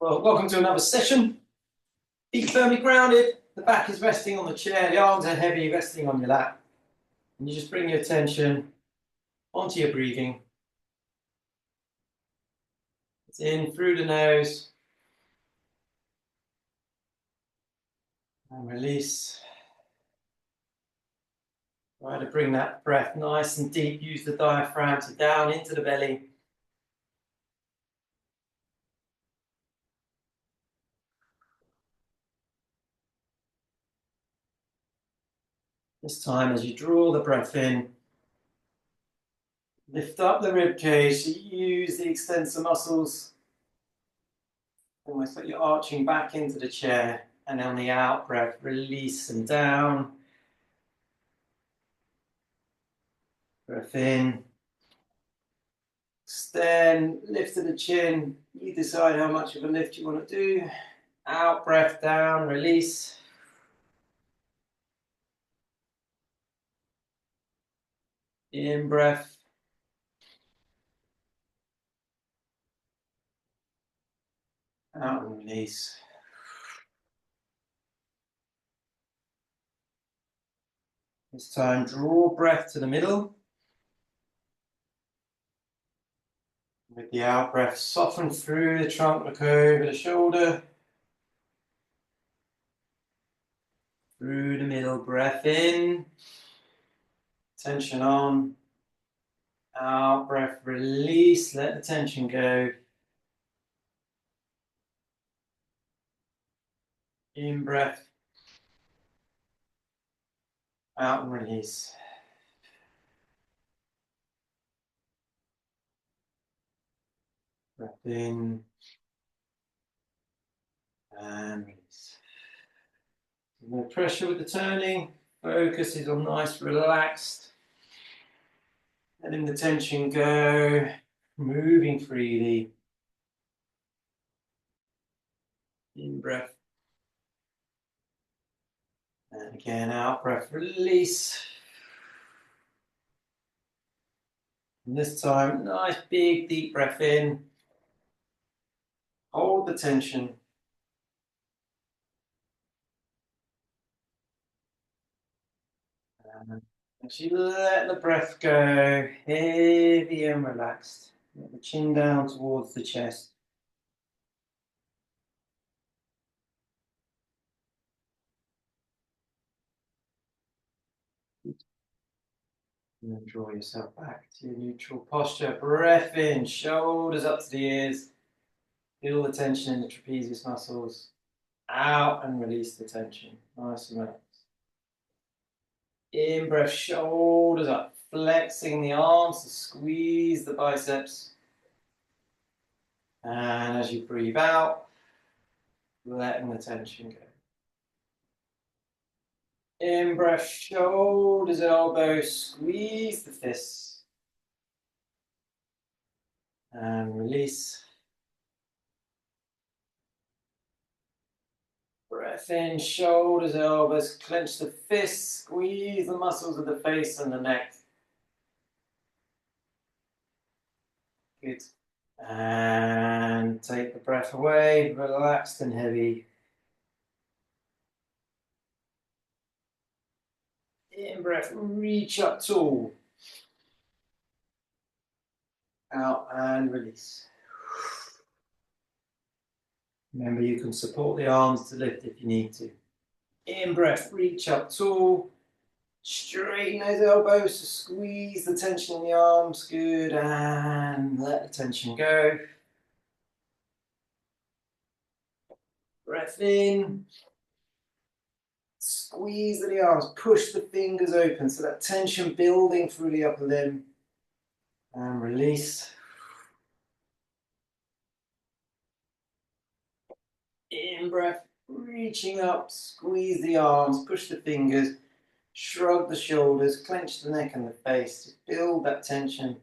Well, welcome to another session. Feet firmly grounded, the back is resting on the chair, the arms are heavy, resting on your lap. And you just bring your attention onto your breathing. It's in through the nose. And release. Try to bring that breath nice and deep. Use the diaphragm to down into the belly. This time, as you draw the breath in, lift up the rib cage. Use the extensor muscles. Almost like you're arching back into the chair. And on the out breath, release and down. Breath in. Extend, lift to the chin. You decide how much of a lift you want to do. Out breath, down, release. In breath. Out and release. This time, draw breath to the middle. With the out breath, soften through the trunk, look over the shoulder. Through the middle, breath in. Tension on. Out breath, release, let the tension go. In breath. Out and release. Breath in. And release. No pressure with the turning. Focus is on nice, relaxed. Letting the tension go. Moving freely. In breath. And again, out breath, release. And this time, nice big deep breath in. Hold the tension. And actually let the breath go, heavy and relaxed. Let the chin down towards the chest. And then draw yourself back to your neutral posture. Breath in, shoulders up to the ears. Feel the tension in the trapezius muscles. Out and release the tension. Nice and relaxed. In breath, shoulders up. Flexing the arms to squeeze the biceps. And as you breathe out, letting the tension go. In breath, shoulders, elbows, squeeze the fists. And release. Breath in, shoulders, elbows, clench the fists, squeeze the muscles of the face and the neck. Good. And take the breath away, relaxed and heavy. In breath, reach up tall. Out and release. Remember, you can support the arms to lift if you need to. In breath, reach up tall. Straighten those elbows to squeeze the tension in the arms. Good. And let the tension go. Breath in. Squeeze the arms. Push the fingers open so that tension building through the upper limb. And release. In breath, reaching up, squeeze the arms, push the fingers, shrug the shoulders, clench the neck and the face. Just build that tension.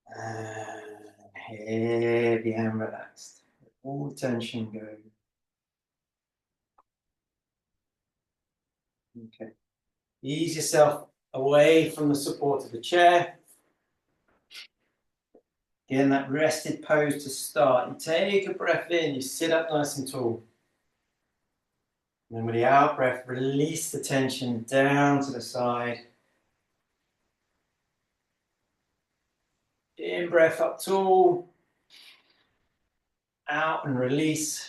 And heavy and relaxed. Let all the tension go. Okay. Ease yourself away from the support of the chair. Again, that rested pose to start. You take a breath in, you sit up nice and tall. And then with the out breath, release the tension down to the side. In breath up tall. Out and release.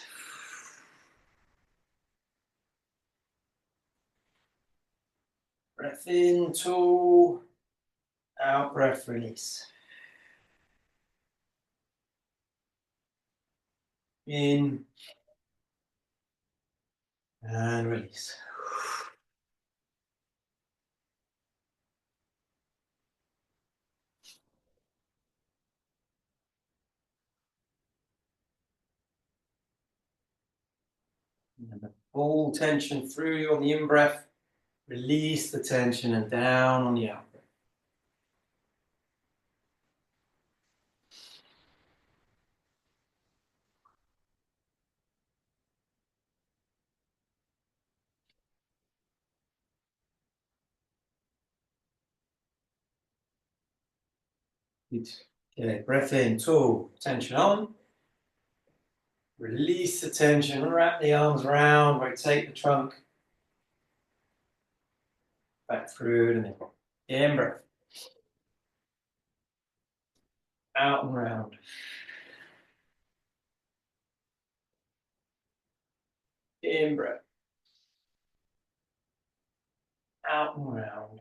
Breath in, tall. Out breath, release. In and release. And the full tension through on the in breath. Release the tension and down on the out breath. Good. Okay, breath in, tall, tension on. Release the tension, wrap the arms around, rotate the trunk. Back through the middle. In breath. Out and round. In breath. Out and round.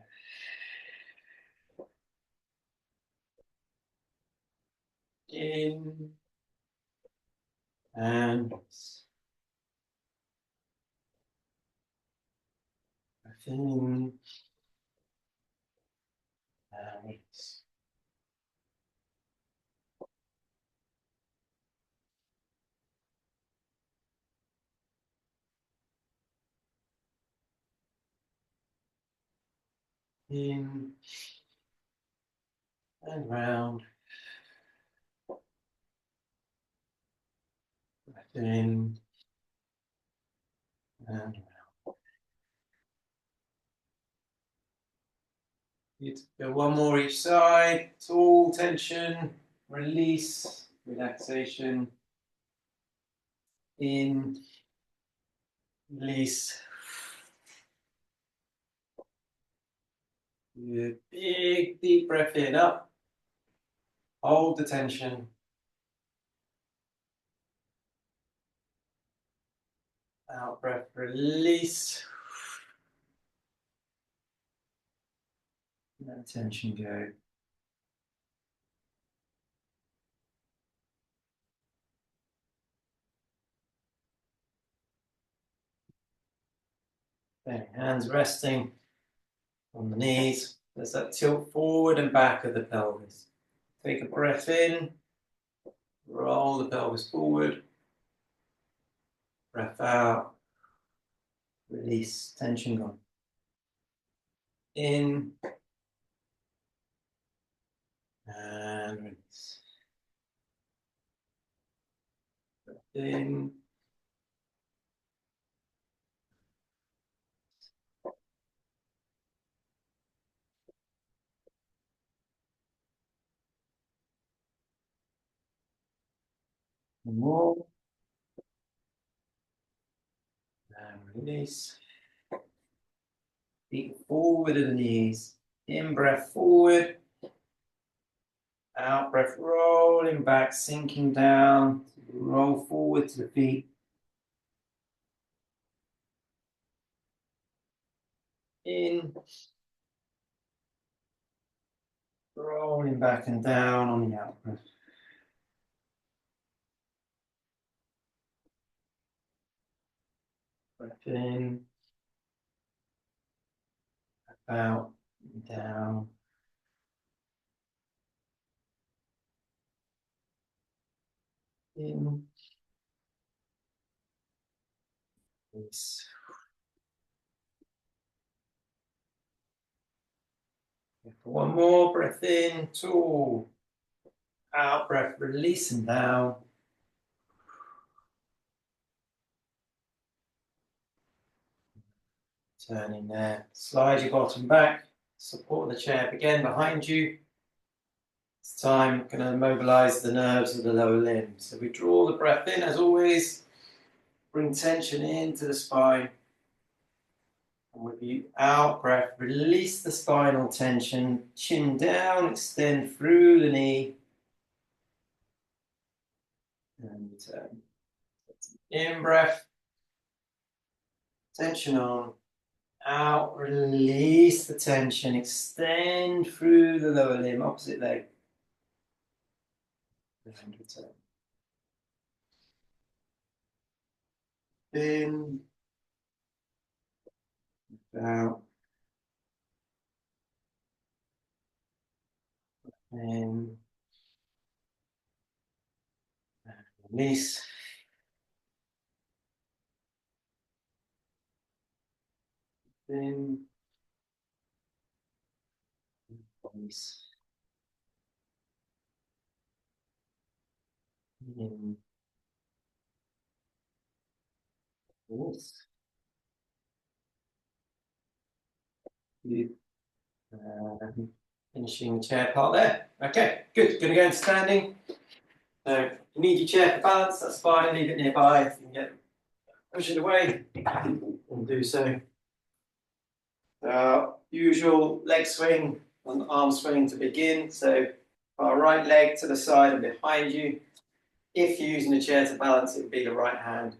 In and release. Breath in and release. In and round. Breath in and round. Good. Go one more each side. Tall tension. Release. Relaxation. In. Release. Good. Big deep breath in. Up. Hold the tension. Out breath. Release. Let the tension go. Okay, hands resting on the knees. There's that tilt forward and back of the pelvis. Take a breath in. Roll the pelvis forward. Breath out. Release. Tension gone. In. And release. Breath in. One more. And release. Feet forward of the knees. In breath forward. Out breath rolling back, sinking down. Roll forward to the feet. In. Rolling back and down on the out breath. Breath in. Out. Down. In. Release. One more breath in, tall. Out breath, releasing down. Turning there. Slide your bottom back. Support the chair again behind you. This time, going to mobilize the nerves of the lower limb. So we draw the breath in, as always. Bring tension into the spine. And with the out breath, release the spinal tension. Chin down, extend through the knee. And return. In breath. Tension on. Out, release the tension. Extend through the lower limb, opposite leg. And return. In. Out. In. Release. In. Release. In. Release. Good. Finishing the chair part there. Okay, good. Going to go into standing. So if you need your chair for balance, that's fine. Leave it nearby. If you can push it away, and do so. Usual leg swing and arm swing to begin. So our right leg to the side and behind you. If you're using a chair to balance, it would be the right hand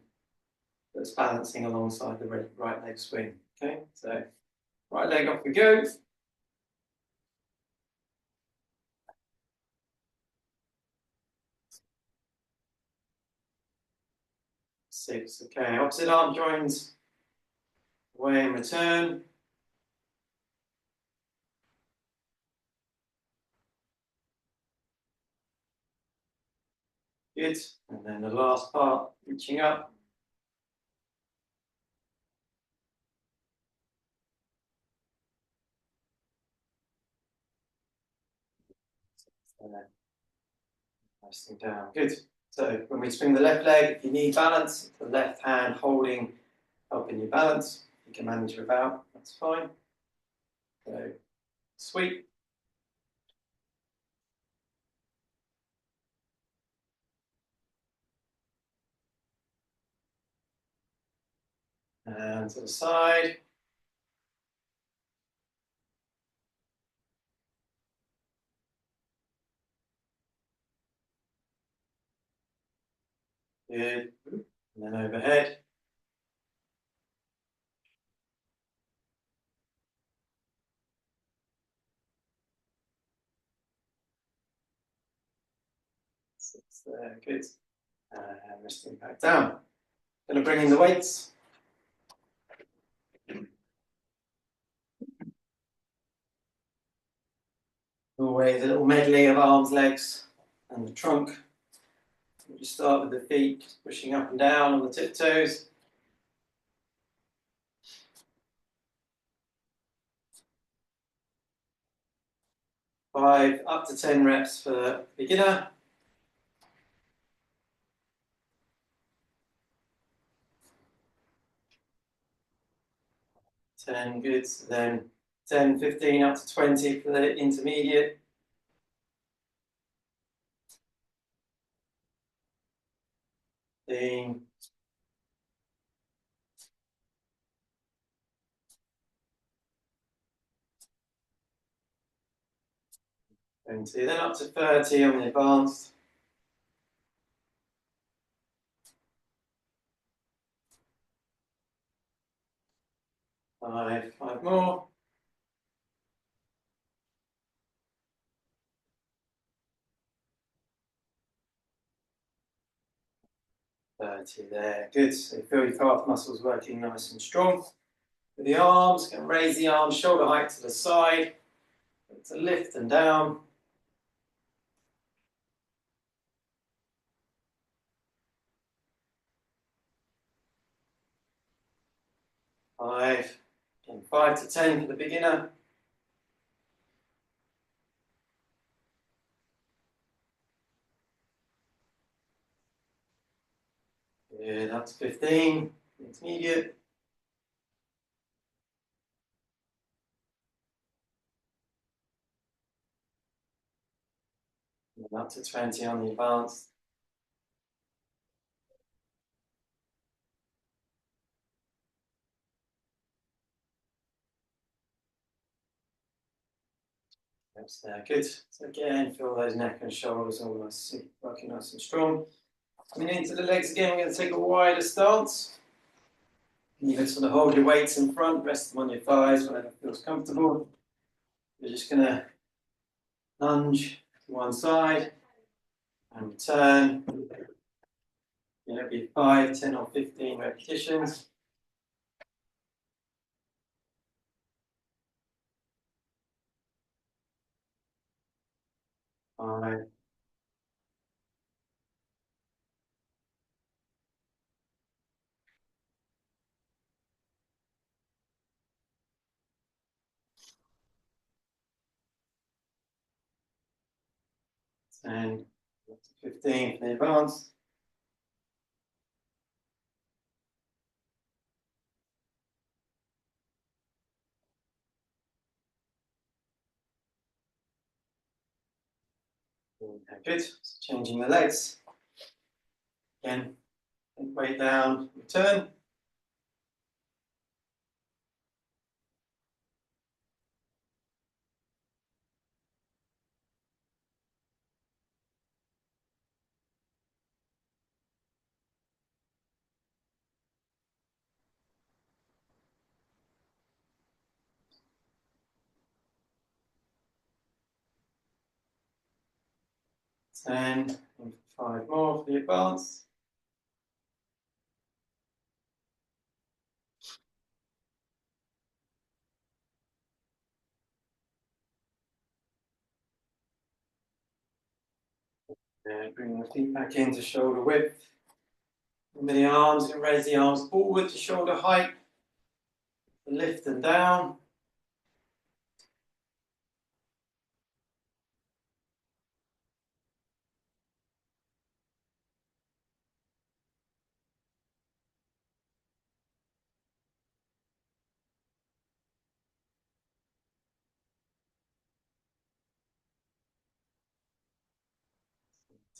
that's balancing alongside the right leg swing. Okay, so right leg off we go. 6. Okay, opposite arm joins away and return. Good. And then the last part, reaching up. Resting down. Good. So when we swing the left leg, if you need balance, the left hand holding, helping you balance. You can manage without, that's fine. So sweep. And to the side. Good. And then overhead. Six there. Good. And resting back down. Going to bring in the weights. Always a little medley of arms, legs, and the trunk. We'll just start with the feet, pushing up and down on the tiptoes. 5 up to 10 reps for beginner. 10, good. So then 10, 15 up to 20 for the intermediate. 15. 20, then up to 30 on the advanced. 5, 5 more. 30 there, good. So you feel your calf muscles working nice and strong. With the arms, can raise the arms shoulder height to the side. To lift and down. 5, and 5 to 10 for the beginner. Good, up to 15, intermediate. And up to 20 on the advanced. That's there, good. So again, feel those neck and shoulders almost working nice and strong. Coming into the legs again, we're going to take a wider stance. You can sort of hold your weights in front, rest them on your thighs, whatever feels comfortable. You're just going to lunge to one side and return. It'll be 5, 10 or 15 repetitions. Five. 10, 15 for the advance. Good. So changing the legs. Again, weight down, return. And 5 more for the advance. And bring the feet back into shoulder width. Remember the arms, and raise the arms forward to shoulder height. Lift them down.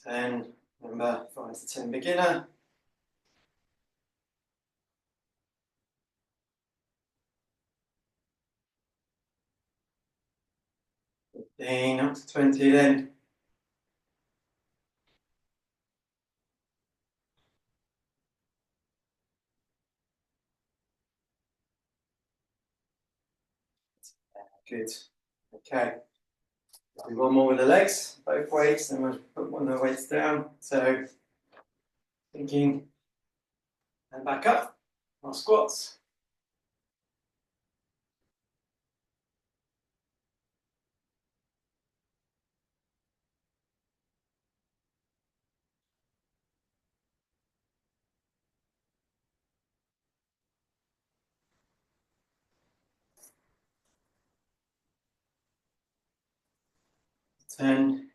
And remember, 5 to 10 beginner. 15 up to 20 then. Good. Okay. Do one more with the legs, both weights, then we'll put one of the weights down. So, thinking, and back up. Our squats. Ten.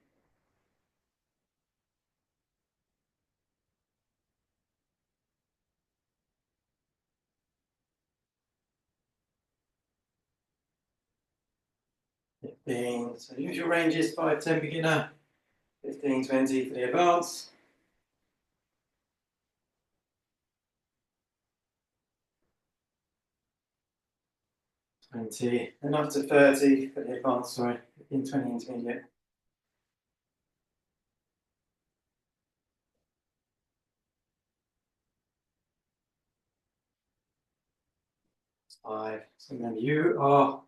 15. So usual ranges 5, 10 beginner, 15, 20 for the advanced. 20 and up to 30 for the advanced, sorry, 15, 20 intermediate. 5. So remember, you are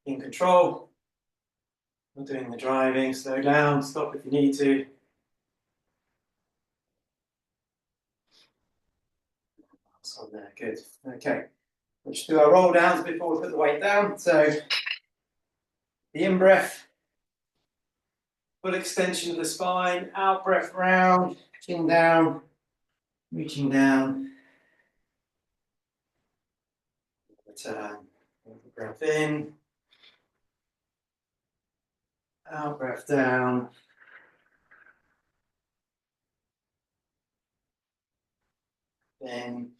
in control. Not doing the driving, slow down, stop if you need to. That's on there, good. Okay, we'll just do our roll downs before we put the weight down. So the in breath, full extension of the spine, out breath round, chin down, reaching down. Return. Breath in, out breath down. Then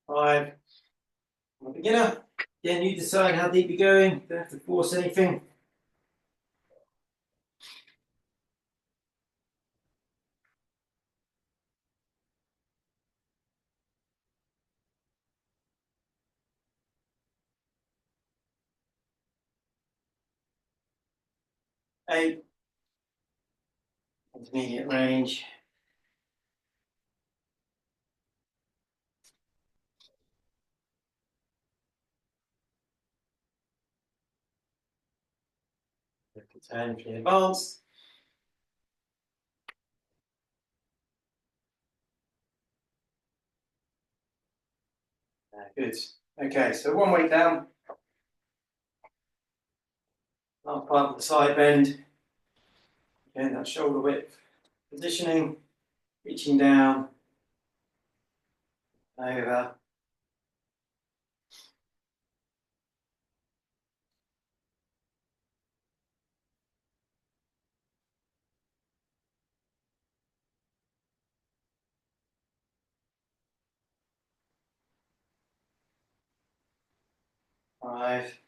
5. I'm a beginner. Again, you decide how deep you're going. Don't have to force anything. 8. Intermediate range. 10 for the advanced. Good. Okay, so one weight down. Last part of the side bend. Again, that shoulder width positioning, reaching down, over. 5.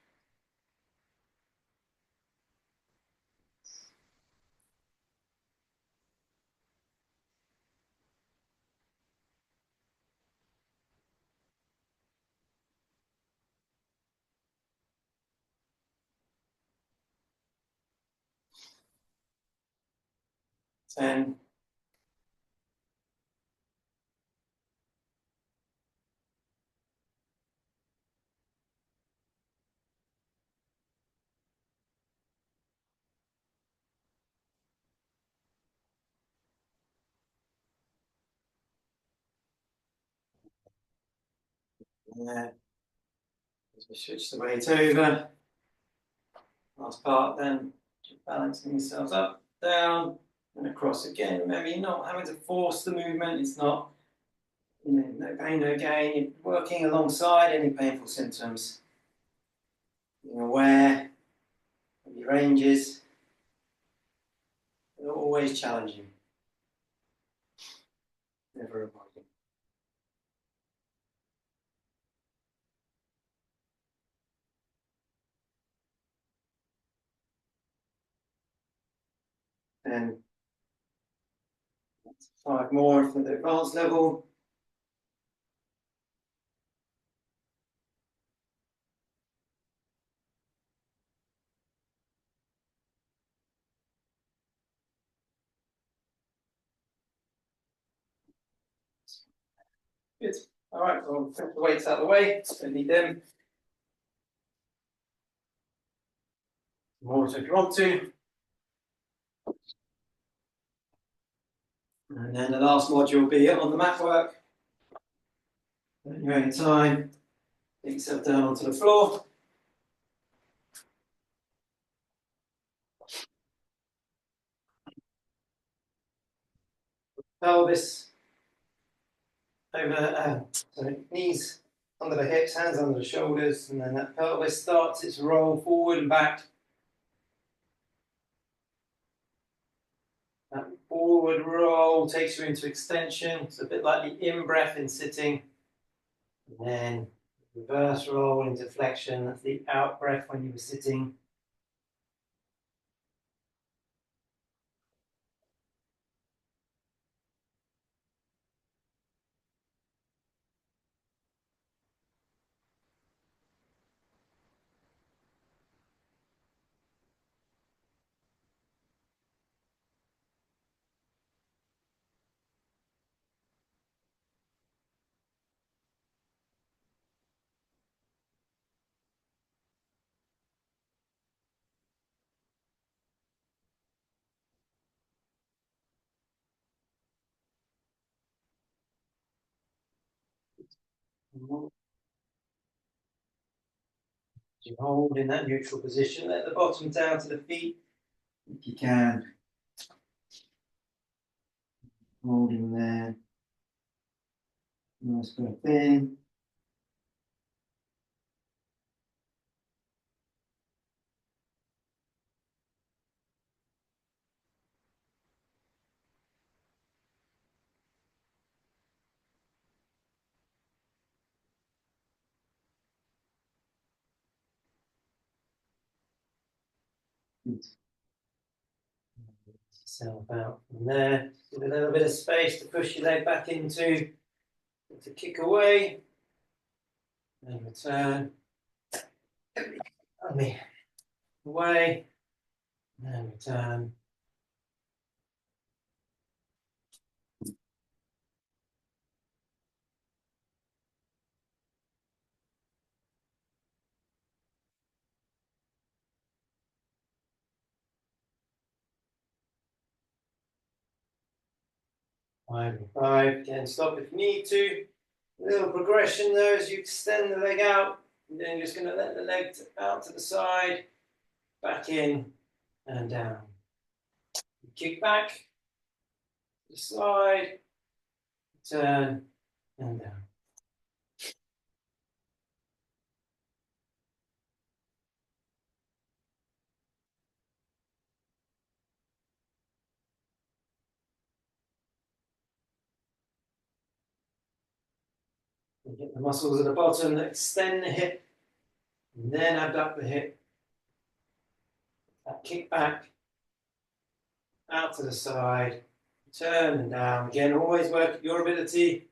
10. Yeah. As we switch the weight over. Last part then, just balancing yourselves up, down, and across again. Remember, you're not having to force the movement. It's not, no pain, no gain. You're working alongside any painful symptoms. Being aware of your ranges. They're always challenging. Never avoiding. Then 5 more for the advanced level. Good. All right, well, take the weights out of the way. Don't need them. More so if you want to. And then the last module will be on the mat work. At your own time. Take yourself down onto the floor. Pelvis over, so knees under the hips, hands under the shoulders, and then that pelvis starts its roll forward and back. That forward roll takes you into extension. It's a bit like the in-breath in sitting. And then reverse roll into flexion. That's the out-breath when you were sitting. You hold in that neutral position. Let the bottom down to the feet if you can. Holding there. Nice breath in. Yourself out from there. Give a little bit of space to push your leg back into, to kick away, and return. Away, and return. Five and five. Again, stop if you need to. A little progression though as you extend the leg out. And then you're just going to let the leg out to the side, back in, and down. Kick back, to the side, turn, and down. You get the muscles at the bottom that extend the hip, and then abduct the hip. That kick back, out to the side, turn and down. Again, always work at your ability.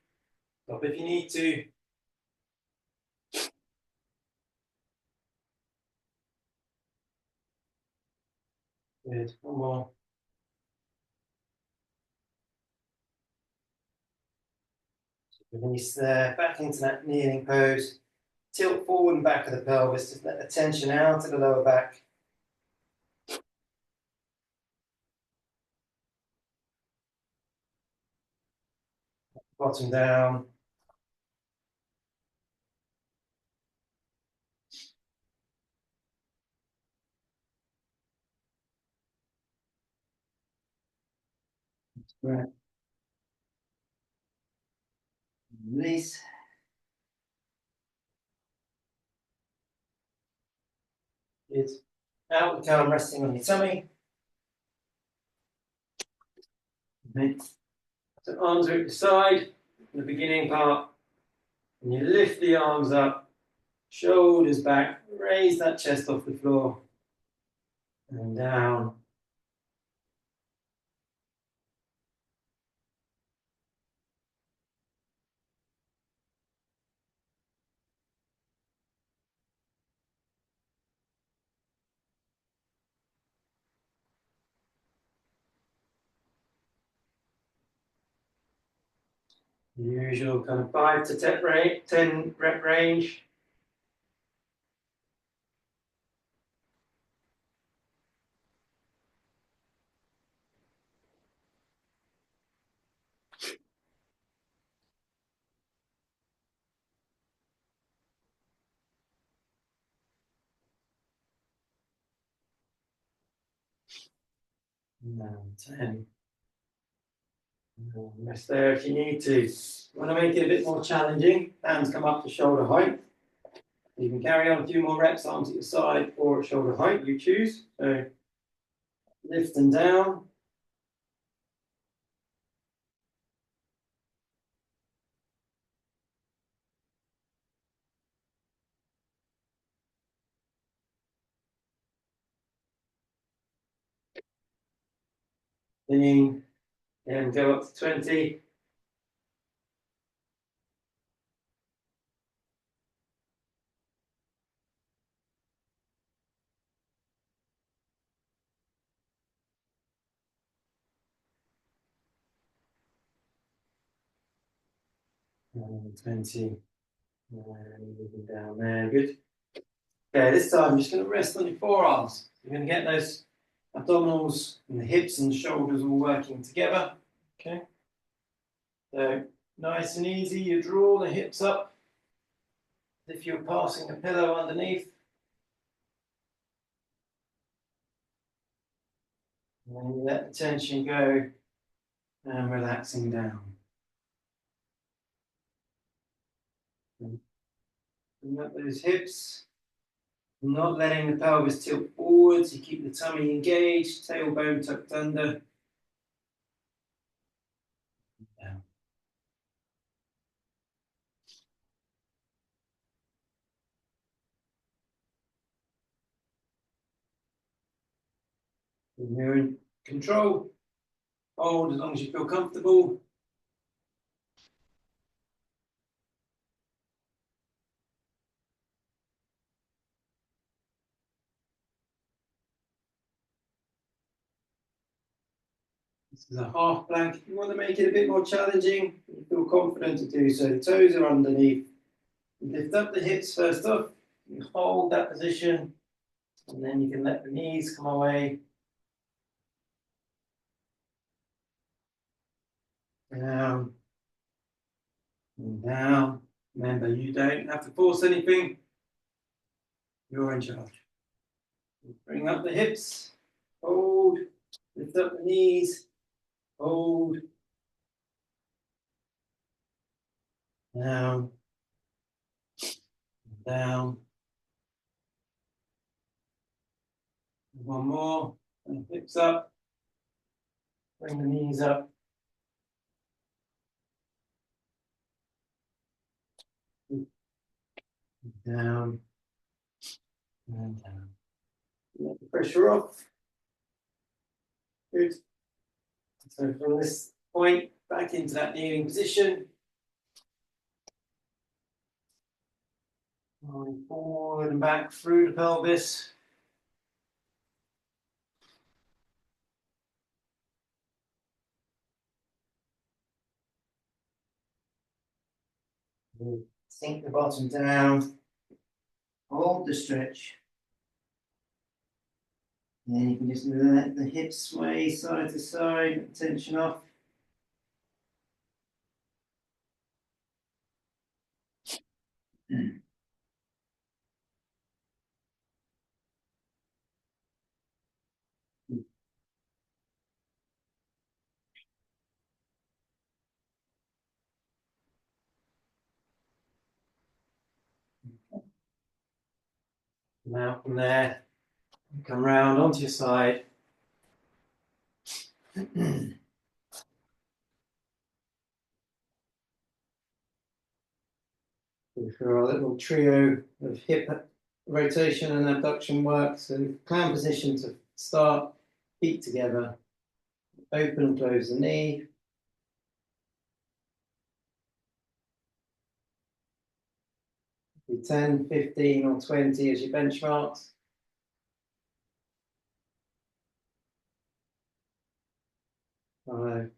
Stop if you need to. Good. One more. Release there, back into that kneeling pose. Tilt forward and back of the pelvis. Just let the tension out of the lower back. Bottom down. Right. Release. Good. Out we come, resting on your tummy. Okay. So arms are at the side, the beginning part. And you lift the arms up, shoulders back, raise that chest off the floor. And down. Usual kind of 5 to 10 rep range. And 10. Rest there if you need to. You want to make it a bit more challenging. Hands come up to shoulder height. You can carry on a few more reps, arms at your side or at shoulder height, you choose. So lift and down. Then and go up to 20. And 20. And moving down there. Good. Okay, this time I'm just going to rest on your forearms. You're going to get those abdominals and the hips and the shoulders all working together. Okay. So nice and easy. You draw the hips up as if you're passing a pillow underneath. And then you let the tension go and relaxing down. Bring up those hips. Not letting the pelvis tilt forwards. You keep the tummy engaged, tailbone tucked under. Down. When you're in control, hold as long as you feel comfortable. This is a half plank. If you want to make it a bit more challenging, you feel confident to do so. The toes are underneath. You lift up the hips first off. You hold that position, and then you can let the knees come away. Down and down. Remember, you don't have to force anything. You're in charge. Bring up the hips. Hold. Lift up the knees. Hold. Down. Down. One more. And hips up. Bring the knees up. Down. And down. Let the pressure off. Good. So from this point, back into that kneeling position. Going forward and back through the pelvis. Sink the bottom down. Hold the stretch. And then you can just let the hips sway side to side, tension off. Now from there, come round onto your side. For our little trio of hip rotation and abduction work. So clown position to start, feet together, open and close the knee. 10, 15 or 20 as your benchmarks. Five.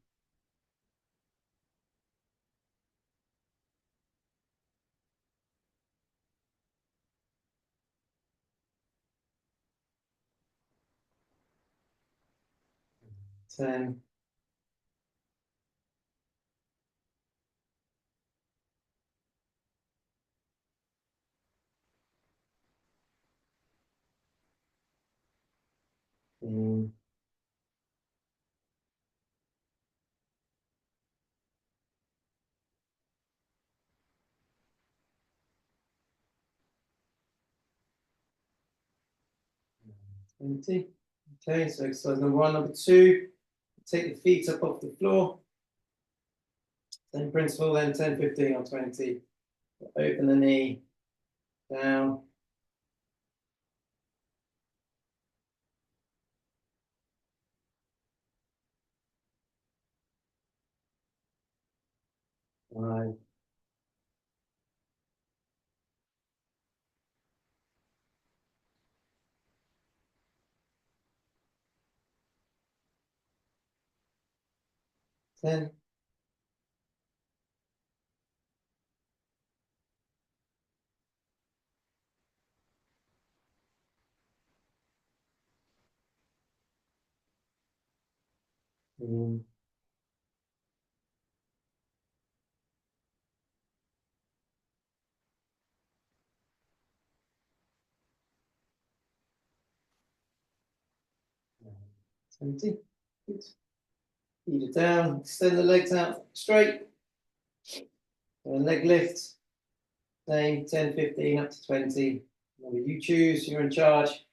10. 15. 20. Okay, so exercise number one. Number two, take the feet up off the floor. Same principle, then 10, 15 or 20. Open the knee, down. Five. 10. 20. Good. Feet it down, extend the legs out straight. And leg lift, same 10, 15 up to 20. Whatever you choose, you're in charge.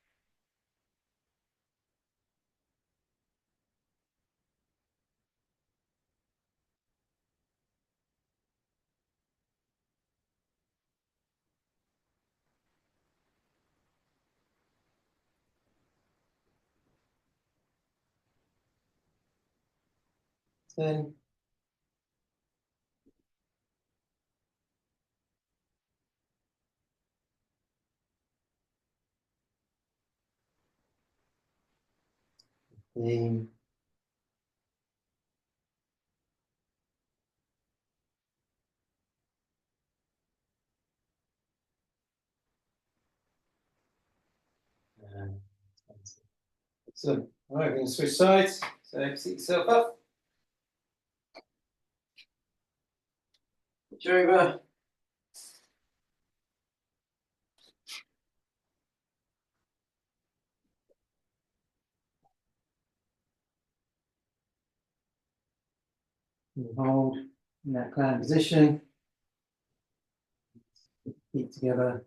10. And 20. So, all right, we're going to switch sides. So, sit yourself up. Switch over. And hold in that clown position. Feet together.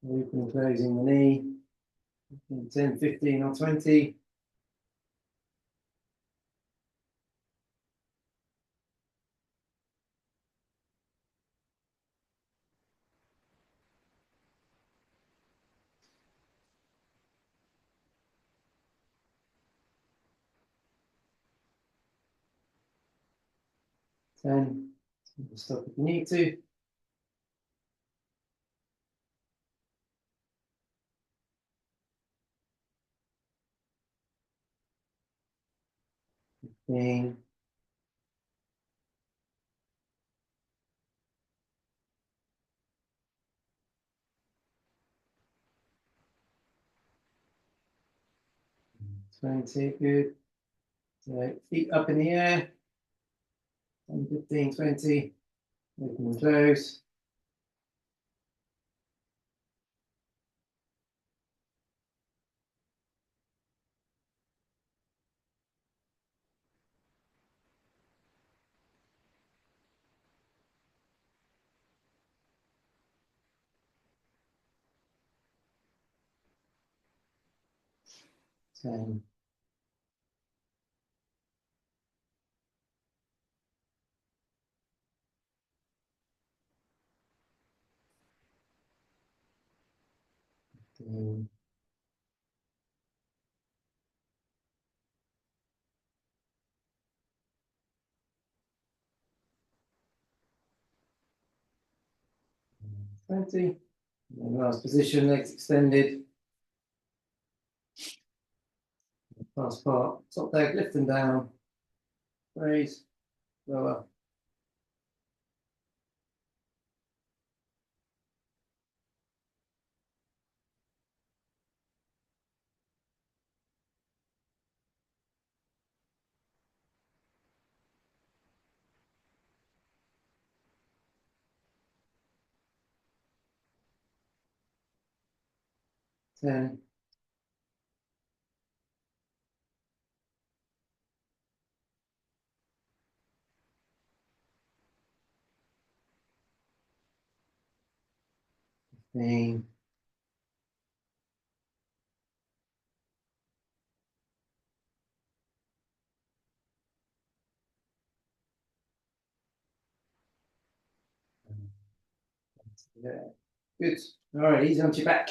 Open and closing the knee. 10, 15, or 20. 10. Stop if you need to. 15. 20. Good. So, feet up in the air. 10, 15, 20. Open and close. 10. 15. 20. And last position, legs extended. Last part, top leg lifting down. Raise, lower. 10. 15. 20. Yeah. Good. All right, easy onto your back.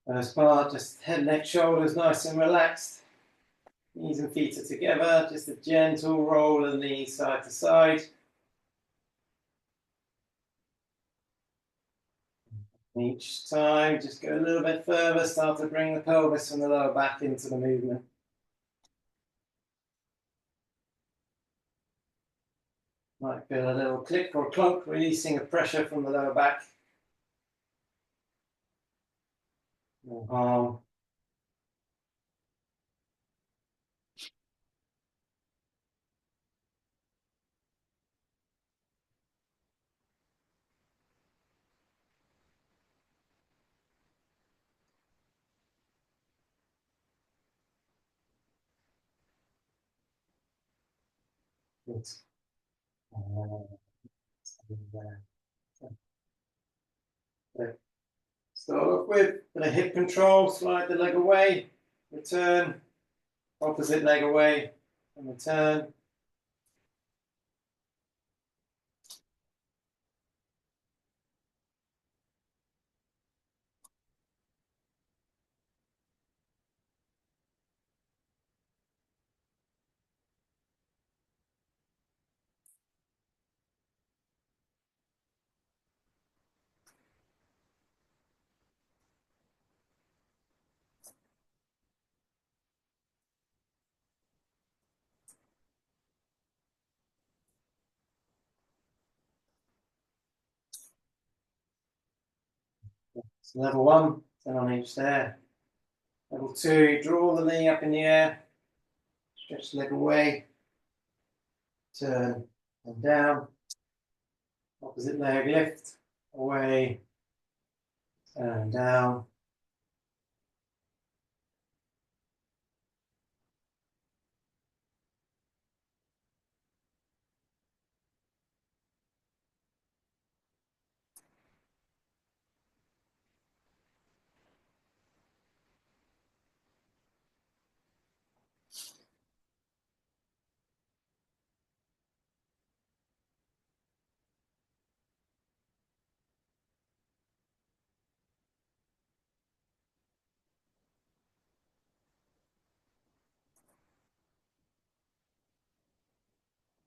First part, just head, neck, shoulders nice and relaxed. Knees and feet are together. Just a gentle roll of the knees side to side. Each time, just go a little bit further. Start to bring the pelvis from the lower back into the movement. Might feel a little click or clunk, releasing the pressure from the lower back. No harm. Good. So start off with a bit of hip control, slide the leg away, return, opposite leg away, and return. So level 1, 10 on each there. Level 2, draw the knee up in the air, stretch the leg away, turn and down. Opposite leg lift, away, turn down.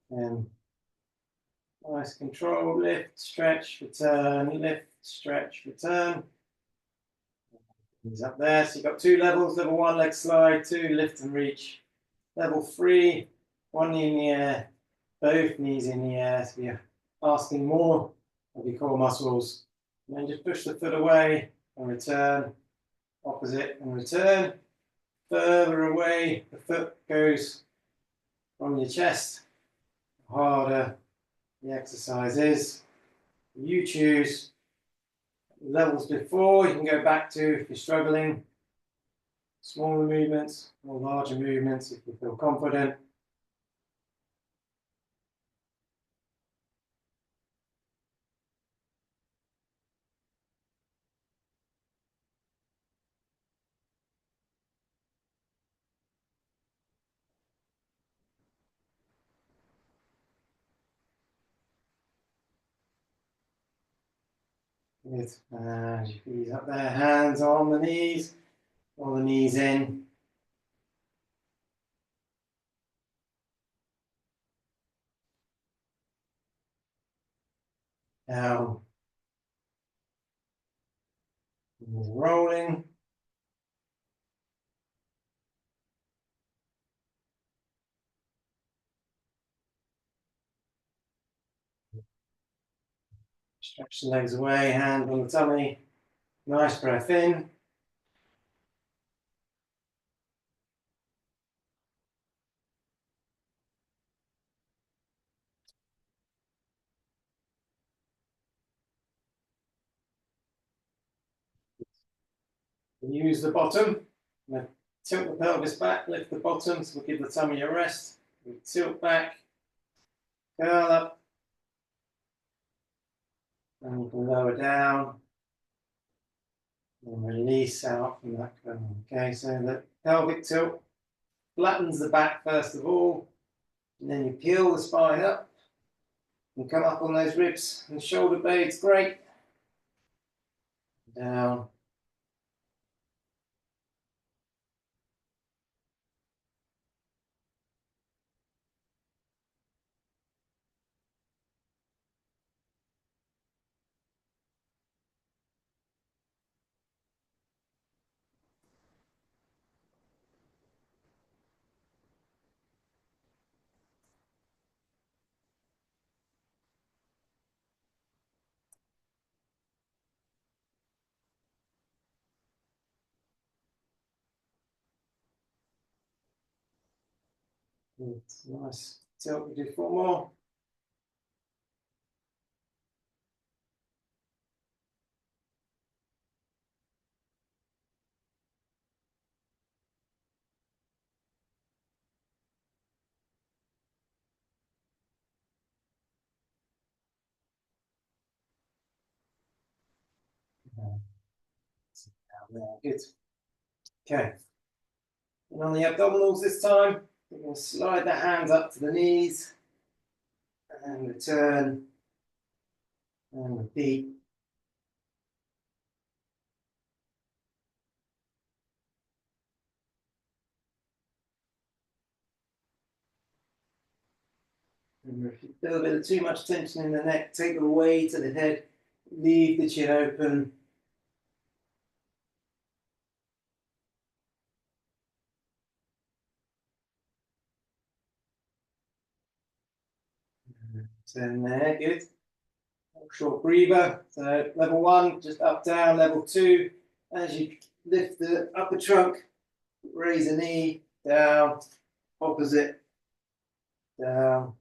And nice control, lift, stretch, return, lift, stretch, return. He's up there. So you've got 2 levels. Level 1, leg slide, 2, lift and reach. Level 3, 1 knee in the air, both knees in the air. So you're asking more of your core muscles. And then just push the foot away and return, opposite and return. Further away, the foot goes from your chest. The harder the exercise is. You choose levels before. You can go back to, if you're struggling, smaller movements or larger movements if you feel confident. Good. And your feet up there, hands on the knees, or the knees in. Down. Rolling. Stretch the legs away, hand on the tummy. Nice breath in. Use the bottom. Tilt the pelvis back, lift the bottom, so we'll give the tummy a rest. We tilt back, curl up, and you can lower down and release out from that curl. Okay, so the pelvic tilt flattens the back first of all, and then you peel the spine up and come up on those ribs and shoulder blades. Great. Down. Good. Nice. Tilt. We do 4 more. Down there. Good. Okay. And on the abdominals this time, we're going to slide the hands up to the knees and return and repeat. And if you feel a bit of too much tension in the neck, take the weight to the head, leave the chin open. Turn there, good. Short breather. So level 1, just up, down. Level 2, as you lift the upper trunk, raise a knee, down, opposite, down.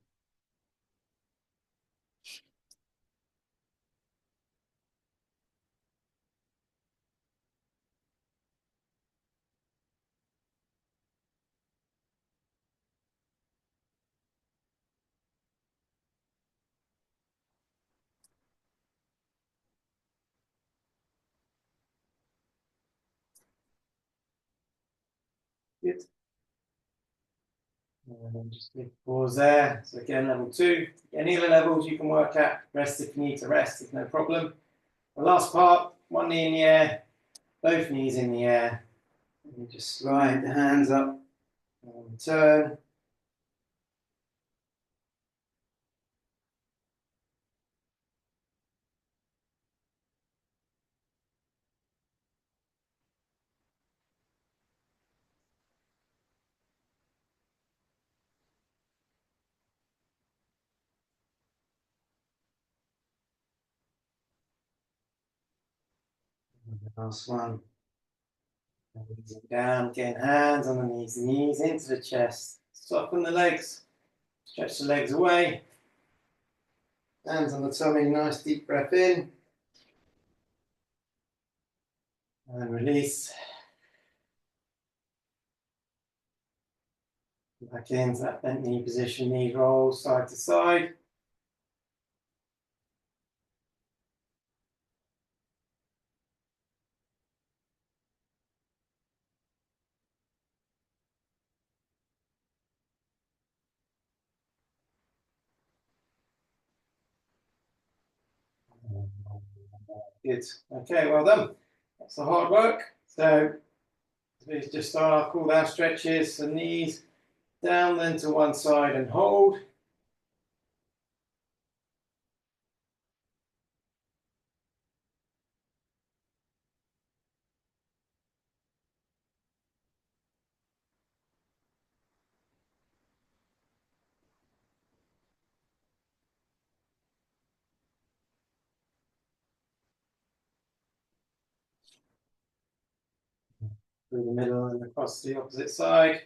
Good. And then just pause there. So again, level 2. Any of the levels you can work at. Rest if you need to rest, it's no problem. The last part, one knee in the air, both knees in the air. And you just slide the hands up and turn. And the last one. Down, getting hands on the knees into the chest. Soften the legs, stretch the legs away. Hands on the tummy, nice deep breath in. And release. Back into that bent knee position, knees roll side to side. Good. Okay, well done. That's the hard work. So let's just start our cool down stretches. So knees down, then to one side and hold. Through the middle and across the opposite side.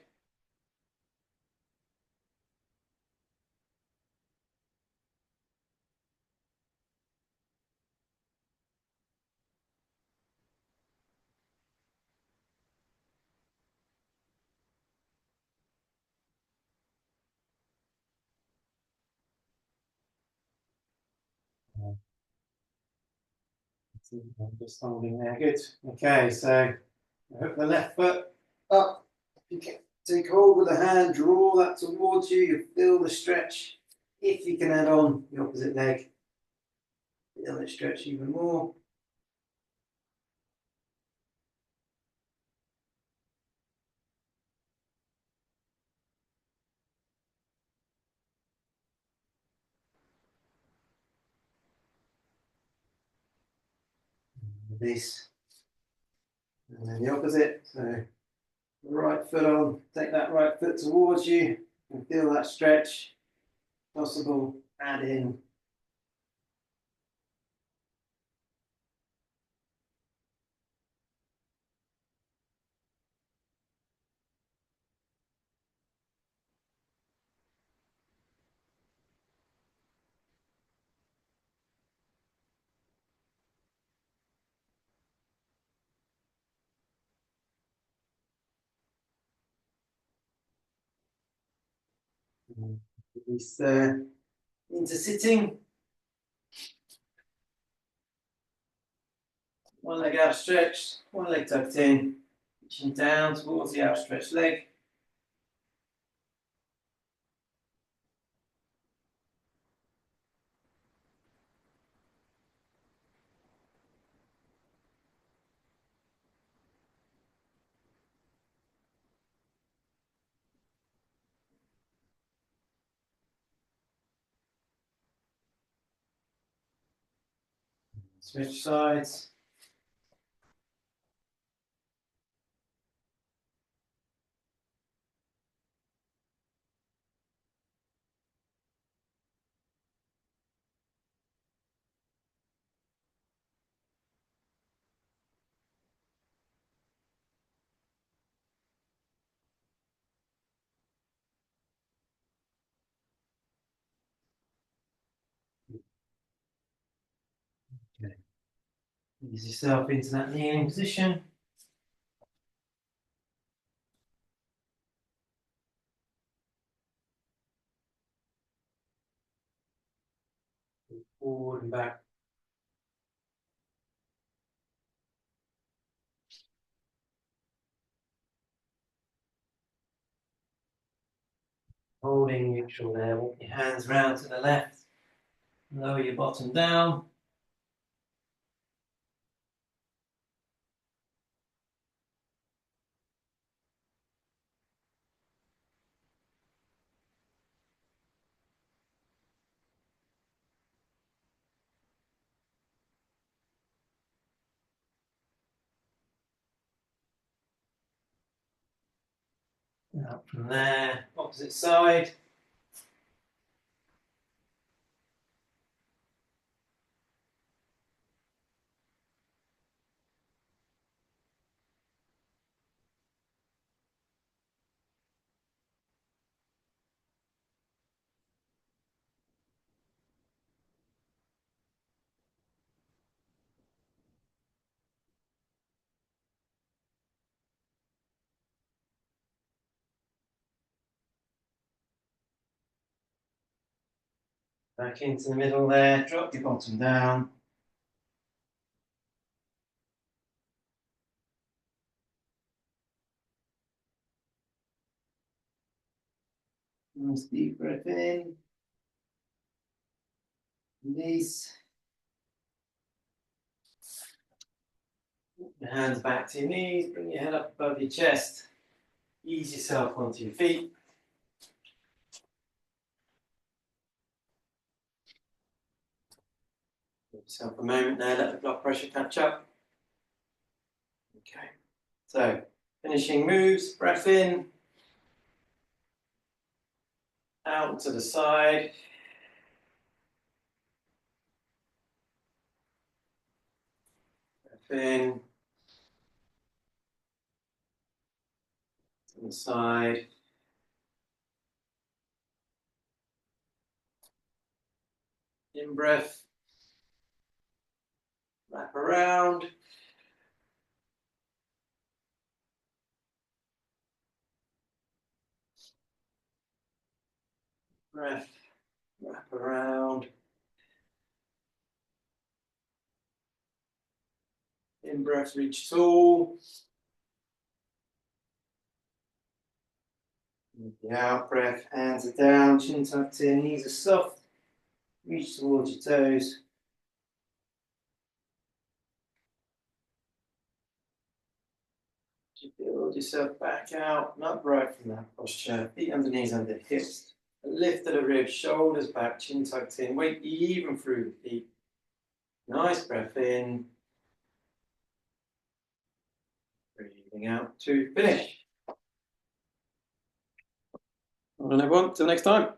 I'm just holding there. Good. Okay, so hook the left foot up. You can take hold with the hand, draw that towards you. You feel the stretch. If you can add on the opposite leg, feel it stretch even more. Release. And then the opposite. So right foot on, take that right foot towards you and feel that stretch. Possible, add in. Release there into sitting. One leg outstretched, one leg tucked in, reaching down towards the outstretched leg. Switch sides. Ease yourself into that kneeling position. Forward and back. Holding neutral there. Walk your hands round to the left. Lower your bottom down. Out from there. Opposite side. Back into the middle there. Drop your bottom down. Nice deep breath in. Release. Your hands back to your knees. Bring your head up above your chest. Ease yourself onto your feet. Give yourself a moment there. Let the blood pressure catch up. Okay. So, finishing moves. Breath in. Out to the side. Breath in. To the side. In breath. Wrap around. Breath. Wrap around. In breath, reach tall. With the out breath, hands are down, chin tucked in, knees are soft. Reach towards your toes. Build yourself back out and upright from that posture. Feet under knees, under hips. Lift of the ribs, shoulders back, chin tucked in. Weight even through the feet. Nice breath in. Breathing out to finish. Well done, everyone. Till next time.